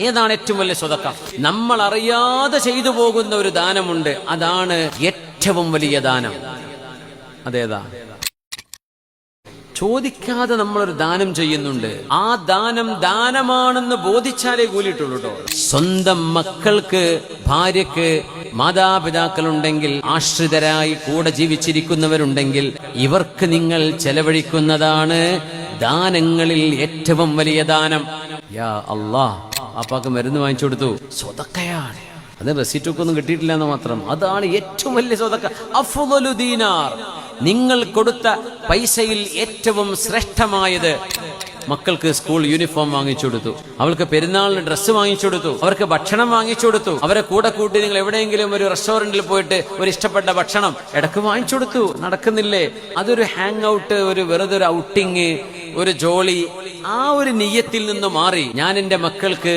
ഏതാണ് ഏറ്റവും വലിയ സ്വതക്ക? നമ്മൾ അറിയാതെ ചെയ്തു പോകുന്ന ഒരു ദാനമുണ്ട്, അതാണ് ഏറ്റവും വലിയ ദാനം. അതേതാ? ചോദിക്കാതെ നമ്മളൊരു ദാനം ചെയ്യുന്നുണ്ട്. ആ ദാനം ദാനമാണെന്ന് ബോധിച്ചാലേ കൂലിയിട്ടുള്ളൂ കേട്ടോ. സ്വന്തം മക്കൾക്ക്, ഭാര്യക്ക് മാതാപിതാക്കളുണ്ടെങ്കിൽ, ആശ്രിതരായി കൂടെ ജീവിച്ചിരിക്കുന്നവരുണ്ടെങ്കിൽ, ഇവർക്ക് നിങ്ങൾ ചെലവഴിക്കുന്നതാണ് ദാനങ്ങളിൽ ഏറ്റവും വലിയ ദാനം. യാ അല്ലാഹ്, അപ്പാക്ക് മരുന്ന് വാങ്ങിച്ചു കൊടുത്തു, സ്വതക്കയാണ്. അത് റെസിറ്റൊക്കെ ഒന്നും കിട്ടിയിട്ടില്ല എന്ന് മാത്രം. അതാണ് ഏറ്റവും വലിയ സ്വതക്ക. അഫ്ളലു ദീനാർ, നിങ്ങൾ കൊടുത്ത പൈസയിൽ ഏറ്റവും ശ്രേഷ്ഠമായത്. മക്കൾക്ക് സ്കൂൾ യൂണിഫോം വാങ്ങിച്ചു കൊടുത്തു, അവൾക്ക് പെരുന്നാളിന് ഡ്രസ്സ് വാങ്ങിച്ചു കൊടുത്തു, അവർക്ക് ഭക്ഷണം വാങ്ങിച്ചു കൊടുത്തു. അവരെ കൂടെ കൂട്ടി നിങ്ങൾ എവിടെയെങ്കിലും ഒരു റെസ്റ്റോറന്റിൽ പോയിട്ട് ഒരു ഇഷ്ടപ്പെട്ട ഭക്ഷണം ഇടക്ക് വാങ്ങിച്ചു കൊടുത്തു. നടക്കുന്നില്ലേ? അതൊരു ഹാങ് ഔട്ട്, ഒരു വെറുതെ ഒരു ഔട്ടിങ്, ഒരു ജോളി. ആ ഒരു നിയ്യത്തിൽ നിന്ന് മാറി ഞാൻ എന്റെ മക്കൾക്ക്